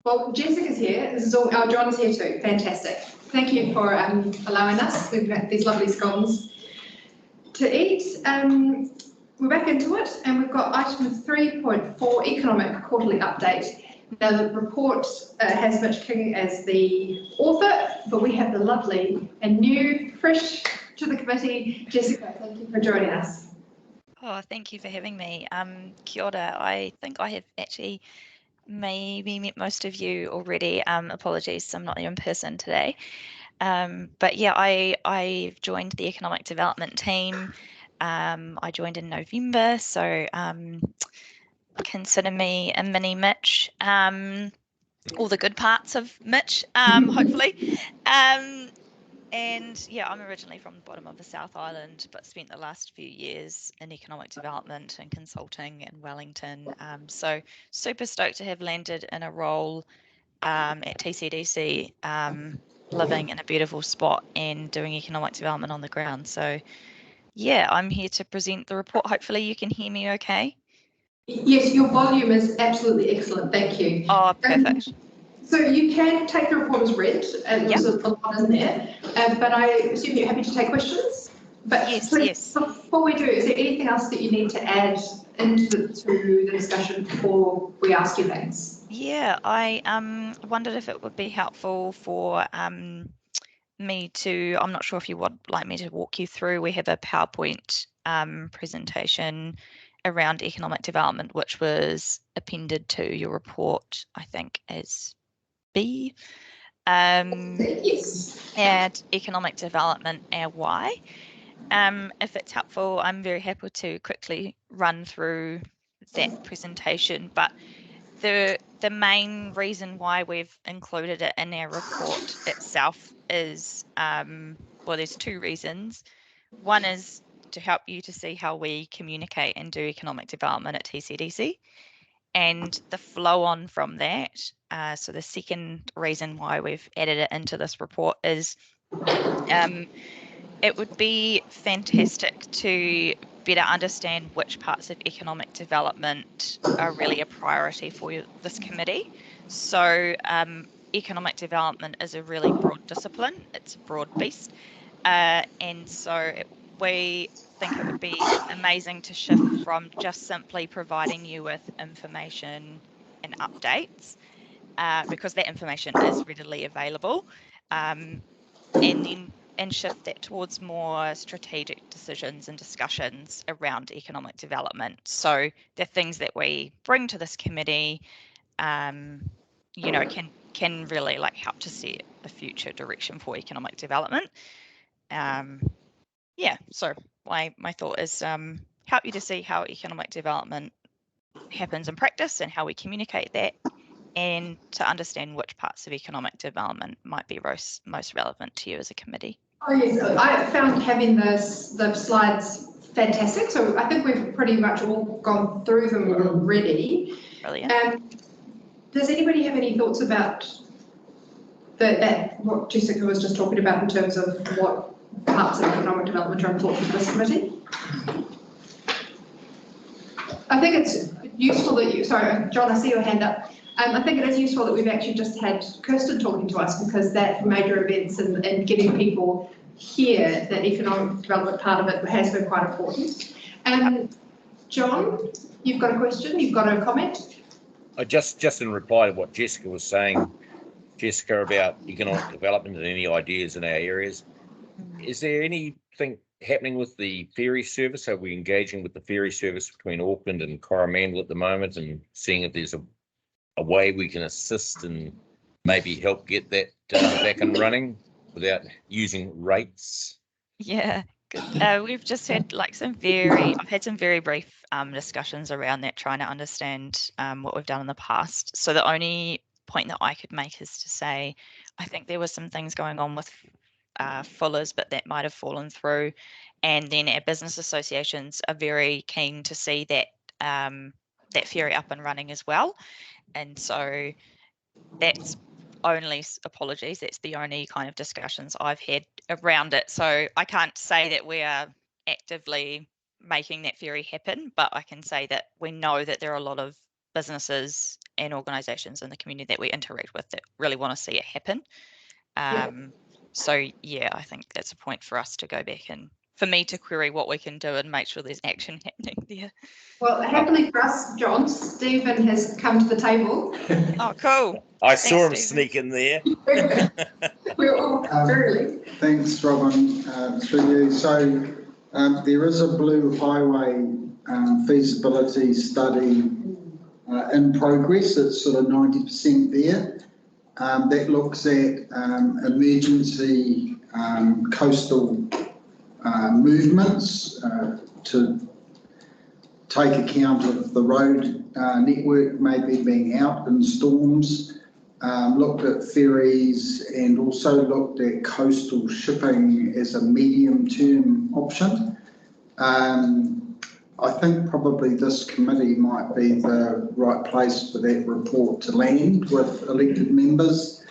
Well, Jessica's here. This is all. Oh, John's here too. Fantastic. Thank you for allowing us. We've got these lovely scones to eat. We're back into it, and we've got item 3.4, economic quarterly update. Now, the report has Mitch King as the author, but we have the lovely and new, fresh to the committee, Jessica. Thank you for joining us. Oh, thank you for having me. Kia ora. I think I have actually maybe met most of you already. Apologies, I'm not in person today. But yeah, I joined the economic development team. I joined in November, so consider me a mini Mitch. All the good parts of Mitch, hopefully. And yeah, I'm originally from the bottom of the South Island, but spent the last few years in economic development and consulting in Wellington. So super stoked to have landed in a role at TCDC, living in a beautiful spot and doing economic development on the ground. So yeah, I'm here to present the report. Hopefully you can hear me okay. Yes, your volume is absolutely excellent. Thank you. Oh, perfect. So you can take the report as read, and there's a lot in there, but I assume you're happy to take questions? But Yes, please, yes. before we do, is there anything else that you need to add into the discussion before we ask you things? Yeah, I wondered if it would be helpful for me to, I'm not sure if you would like me to walk you through. We have a PowerPoint presentation around economic development, which was appended to your report, I think, as B. Yes. And economic development and why. If it's helpful, I'm very happy to quickly run through that presentation. But the main reason why we've included it in our report itself is, well, there's two reasons. One is to help you to see how we communicate and do economic development at TCDC, and the flow on from that. So the second reason why we've added it into this report is it would be fantastic to better understand which parts of economic development are really a priority for this committee. So economic development is a really broad discipline. It's a broad beast. And so we think it would be amazing to shift from just simply providing you with information and updates, because that information is readily available, and then shift that towards more strategic decisions and discussions around economic development. So the things that we bring to this committee, you know, can really like help to set a future direction for economic development. Yeah, so my thought is help you to see how economic development happens in practice and how we communicate that, and to understand which parts of economic development might be most relevant to you as a committee. Oh yes, I found having the slides fantastic. So I think we've pretty much all gone through them already. Brilliant. Does anybody have any thoughts about what Jessica was just talking about in terms of what parts of economic development are important to this committee? I think it's useful that you, sorry, John, I see your hand up. I think it is useful that we've actually just had Kirsten talking to us, because that major events and getting people here, that economic development part of it has been quite important. John, you've got a question, you've got a comment? Just in reply to what Jessica was saying, Jessica, about economic development and any ideas in our areas, is there anything happening with the ferry service? Are we engaging with the ferry service between Auckland and Coromandel at the moment, and seeing if there's a way we can assist and maybe help get that back and running without using rates? Yeah, good. We've just had like I've had some very brief discussions around that, trying to understand what we've done in the past. So the only point that I could make is to say, I think there were some things going on with Fuller's, but that might have fallen through. And then our business associations are very keen to see that that ferry up and running as well. And so that's only, apologies, that's the only kind of discussions I've had around it. So I can't say that we are actively making that ferry happen, but I can say that we know that there are a lot of businesses and organisations in the community that we interact with that really want to see it happen. So yeah, I think that's a point for us to go back and for me to query what we can do and make sure there's action happening there. Well, happily for us, John, Stephen has come to the table. Oh, cool. I saw him Stephen. sneak in there. We're all early. Thanks, Robin, through you. So there is a Blue Highway feasibility study in progress. It's sort of 90% there. That looks at emergency coastal movements to take account of the road network maybe being out in storms, looked at ferries and also looked at coastal shipping as a medium-term option. I think probably this committee might be the right place for that report to land with elected members.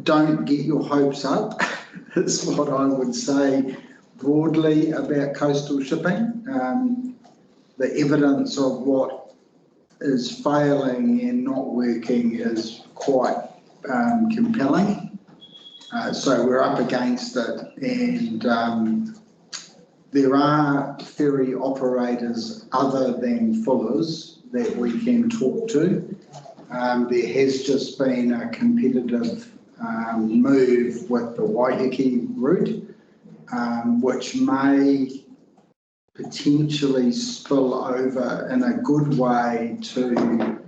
Don't get your hopes up, is what I would say broadly about coastal shipping. The evidence of what is failing and not working is quite compelling. So we're up against it, and there are ferry operators other than Fuller's that we can talk to. There has just been a competitive move with the Waiheke route, which may potentially spill over in a good way to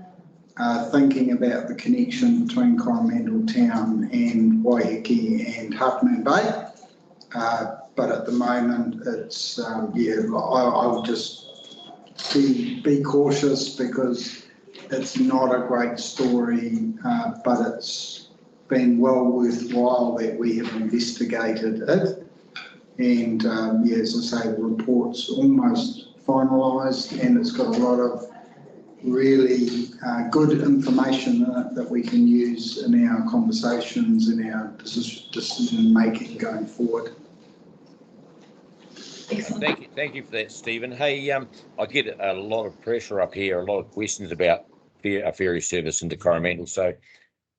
thinking about the connection between Coromandel Town and Waiheke and Half Moon Bay. But at the moment, it's, I would just be cautious because it's not a great story, but it's been well worthwhile that we have investigated it. And as I say, the report's almost finalised and it's got a lot of really good information in it that we can use in our conversations and our decision making going forward. Thank you for that, Stephen. Hey, I get a lot of pressure up here, a lot of questions about a ferry service into Coromandel. So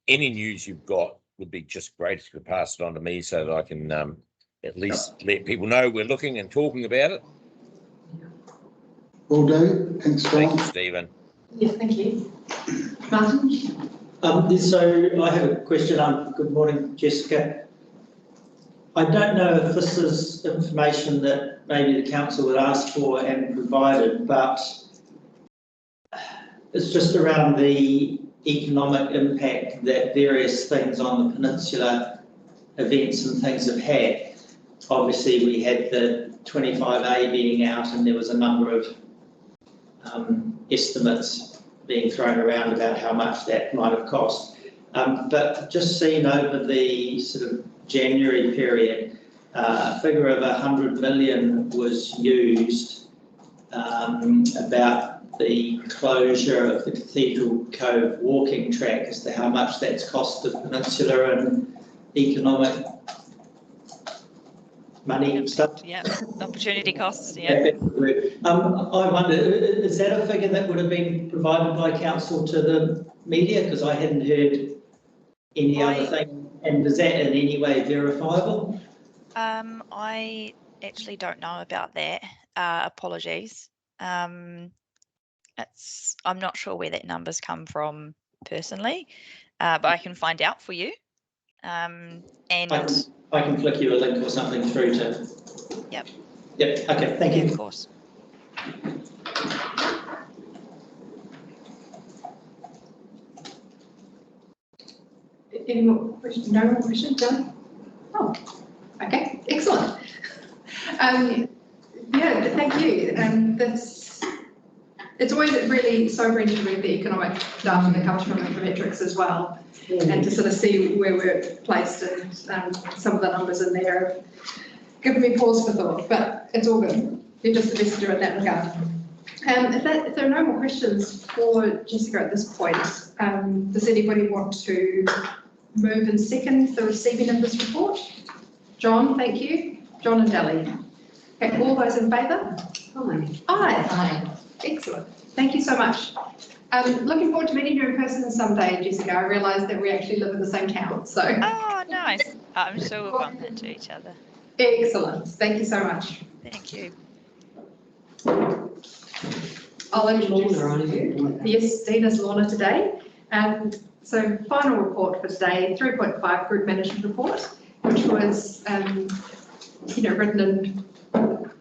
any news you've got would be just great if you could pass it on to me so that I can at least let people know we're looking and talking about it. Will do. Thanks, John. Thank you, Stephen. Yeah, thank you. Martin? So I have a question. Good morning, Jessica. I don't know if this is information that maybe the council would ask for and provided, but it's just around the economic impact that various things on the peninsula, events and things have had. Obviously, we had the 25A being out and there was a number of estimates being thrown around about how much that might have cost. But just seen over the sort of January period, a figure of 100 million was used about the closure of the Cathedral Cove walking track as to how much that's cost the peninsula and economic money and stuff. Yeah, opportunity costs, yeah. I wonder, is that a figure that would have been provided by council to the media? Because I hadn't heard any other thing. And is that in any way verifiable? I actually don't know about that. Apologies. I'm not sure where that number's come from personally, but I can find out for you. And I can flick you a link or something through to. Yep. Yep. Okay. Thank you. Of course. Any more questions? No more questions, John? Oh, okay, excellent. Yeah, thank you. It's always really sobering to read the economic data that comes from econometrics as well, and to sort of see where we're placed, and some of the numbers in there give me pause for thought, but it's all good. You're just a messenger in that regard. If there are no more questions for Jessica at this point, does anybody want to move and second the receiving of this report? John, thank you. John and Dally. Okay, all those in favour? Aye. Aye. Excellent. Thank you so much. Looking forward to meeting you in person someday, Jessica. I realise that we actually live in the same town, so. Oh, nice. I'm sure we'll bump into each other. Excellent. Thank you so much. Thank you. I'll introduce. Yes, Dina's Lorna today. So final report for today, 3.5 group management report, which was, written and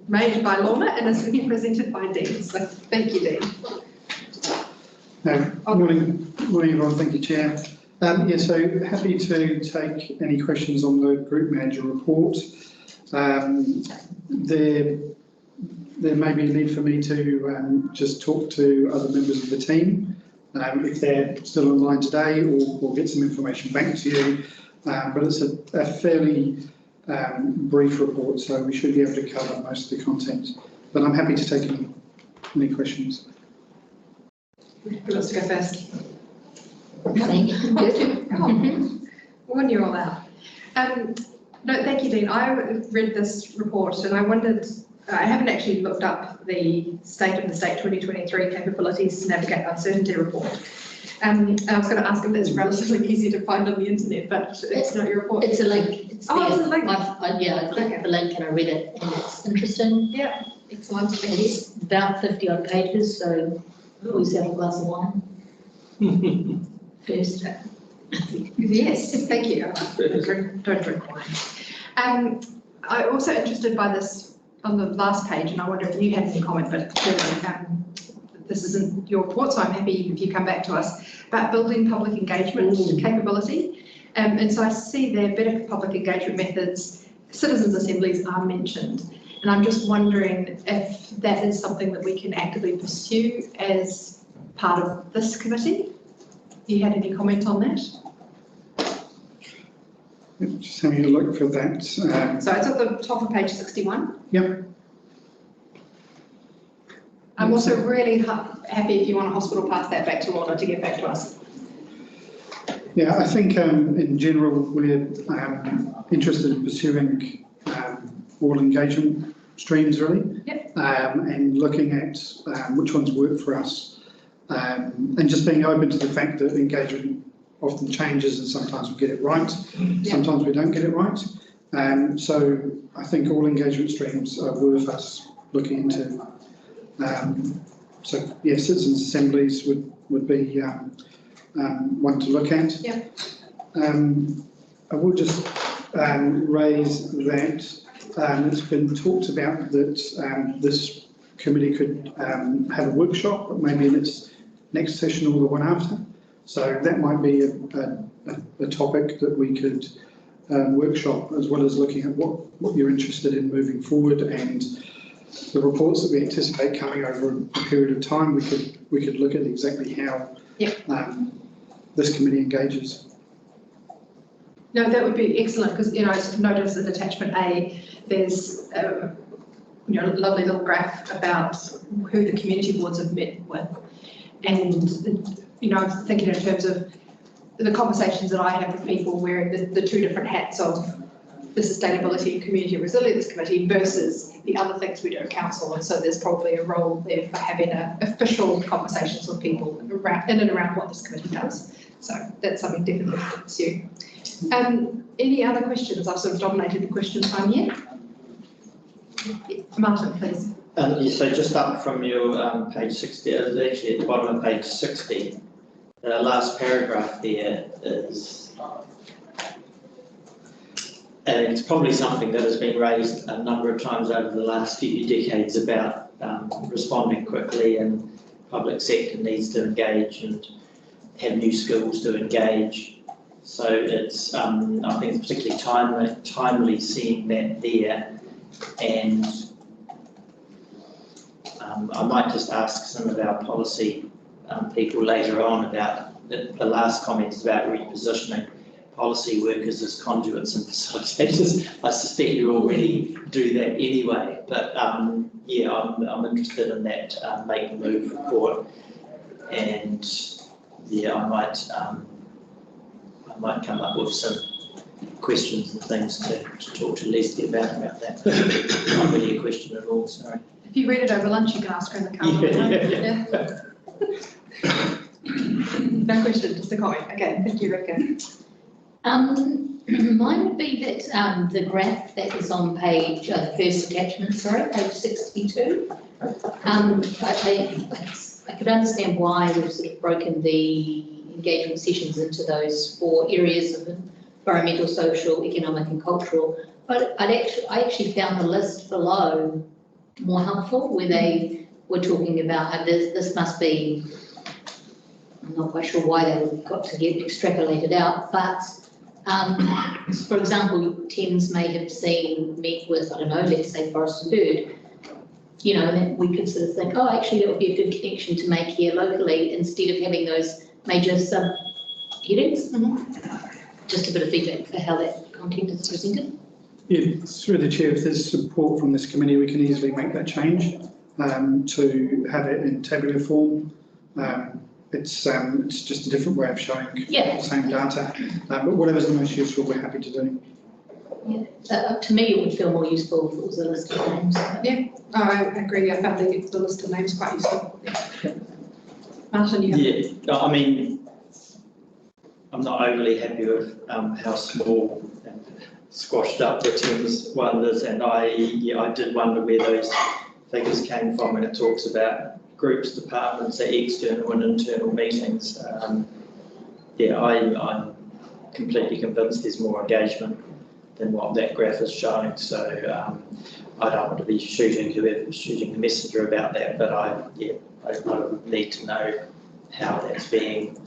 made by Lorna and is being presented by Dean. So thank you, Dean. Morning, everyone. Thank you, Chair. So happy to take any questions on the group manager report. There may be a need for me to just talk to other members of the team if they're still online today, or get some information back to you. But it's a fairly brief report, so we should be able to cover most of the content. But I'm happy to take any questions. Who wants to go first? Me. When you're all out. No, thank you, Dean. I read this report and I wondered, I haven't actually looked up the State of the State 2023 Capabilities to Navigate Uncertainty report. I was going to ask if it's relatively easy to find on the internet, but it's not your report. It's a link. It's Oh, it's a link. I clicked the link and I read it, and it's interesting. Yeah, excellent. Thank you. It's about 50 odd pages, so always have a glass of wine first. Yes, thank you. Don't drink wine. I'm also interested by this on the last page, and I wonder if you had any comment, but clearly this isn't your report, so I'm happy if you come back to us, about building public engagement capability. And so I see there better public engagement methods, citizens' assemblies are mentioned. And I'm just wondering if that is something that we can actively pursue as part of this committee. You had any comment on that? Just having a look for that. So it's at the top of page 61. Yep. I'm also really happy if you want a hospital pass that back to Lorna to get back to us. Yeah, I think in general we're interested in pursuing all engagement streams really. Yep. And looking at which ones work for us, and just being open to the fact that engagement often changes and sometimes we get it right, sometimes we don't get it right. So I think all engagement streams are worth us looking into. So yeah, citizens' assemblies would be one to look at. Yeah. I will just raise that it's been talked about that this committee could have a workshop, maybe in its next session or the one after. So that might be a topic that we could workshop, as well as looking at what you're interested in moving forward, and the reports that we anticipate coming over a period of time. We could look at exactly how this committee engages. No, that would be excellent, because I noticed in attachment A, there's a lovely little graph about who the community boards have met with, and I'm thinking in terms of the conversations that I have with people wearing the two different hats of the Sustainability and Community Resilience Committee versus the other things we do at Council, and so there's probably a role there for having official conversations with people in and around what this committee does. So that's something definitely to pursue. Any other questions? I've sort of dominated the question time here. Martin, please. So just up from your page 60, actually at the bottom of page 60, the last paragraph there is, and it's probably something that has been raised a number of times over the last few decades about responding quickly, and public sector needs to engage and have new skills to engage. So it's, I think it's particularly timely seeing that there, and I might just ask some of our policy people later on about the last comments about repositioning policy workers as conduits and facilitators. I suspect you already do that anyway, but yeah, I'm interested in that Make the Move report, and yeah, I might come up with some questions and things to talk to Leslie about that. Not really a question. question at all, sorry. If you read it over lunch, you can ask her in the car. No question, just a comment. Okay, thank you, Rebecca. Mine would be that the graph that is on page, the first attachment, sorry, page 62. I could understand why we've sort of broken the engagement sessions into those 4 areas of environmental, social, economic and cultural, but I actually found the list below more helpful, where they were talking about this must be, I'm not quite sure why they got to get extrapolated out, but for example, Thames may have met with, I don't know, let's say Forest and Bird, you know, and then we could sort of think, oh, actually that would be a good connection to make here locally instead of having those major sub-headings. Just a bit of feedback for how that content is presented. Yeah, through the chair, if there's support from this committee, we can easily make that change to have it in tabular form. It's just a different way of showing the same data, but whatever's the most useful, we're happy to do. Yeah, to me, it would feel more useful if it was a list of names. Yeah, I agree. I found the list of names quite useful. Martin, you have... Yeah, I mean, I'm not overly happy with how small and squashed up the Thames one is, and I did wonder where those figures came from when it talks about groups, departments, external and internal meetings. I'm completely convinced there's more engagement than what that graph is showing. So I don't want to be shooting the messenger about that, but I need to know how that's being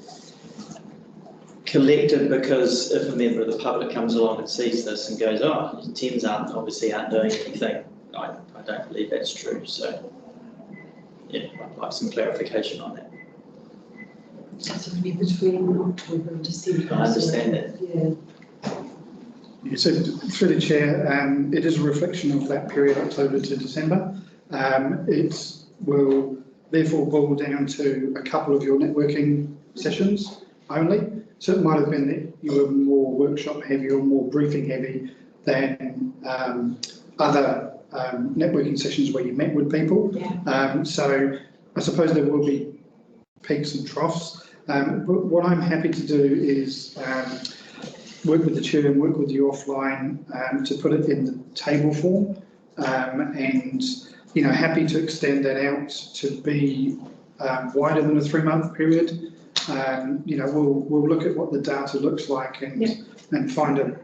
collected, because if a member of the public comes along and sees this and goes, oh, Thames aren't doing anything, I don't believe that's true. So yeah, I'd like some clarification on that. That's only between October and December. I understand that. Yeah, so through the chair, it is a reflection of that period, October to December. It will therefore boil down to a couple of your networking sessions only. So it might have been that you were more workshop heavy or more briefing heavy than other networking sessions where you met with people. So I suppose there will be peaks and troughs. But what I'm happy to do is work with the chair and work with you offline to put it in the table form, and happy to extend that out to be wider than a 3-month period. We'll look at what the data looks like and find a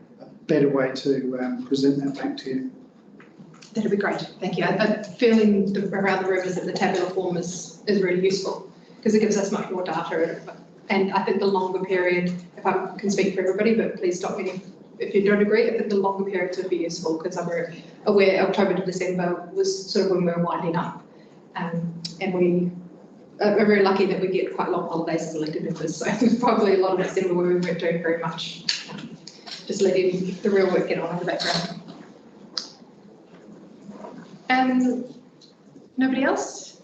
better way to present that back to you. That'd be great, thank you. Feeling around the room is that the tabular form is really useful because it gives us much more data, and I think the longer period, if I can speak for everybody, but please stop me if you don't agree, I think the longer periods would be useful because I'm aware October to December was sort of when we were winding up, and we are very lucky that we get quite long holidays as elected members, so it was probably a lot of December where we weren't doing very much, just letting the real work get on in the background. Nobody else?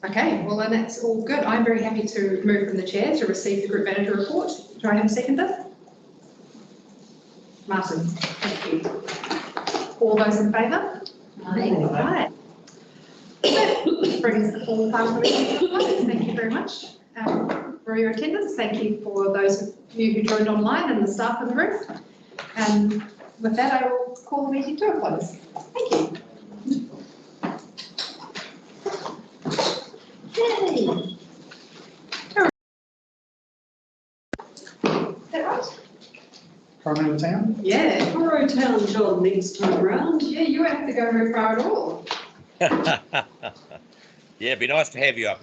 Okay, well then that's all good. I'm very happy to move from the chair to receive the group manager report. Do I have a seconder? Martin, thank you. All those in favour? Aye. That brings the formal part of the meeting to a close. Thank you very much for your attendance. Thank you for those of you who joined online and the staff in the room. And with that, I will call the meeting to a close. Thank you. Yay. Is that right? Coromandel Town? Yeah. Coromandel Town, John, next time round. Yeah, you won't have to go very far at all. Yeah, it'd be nice to have you up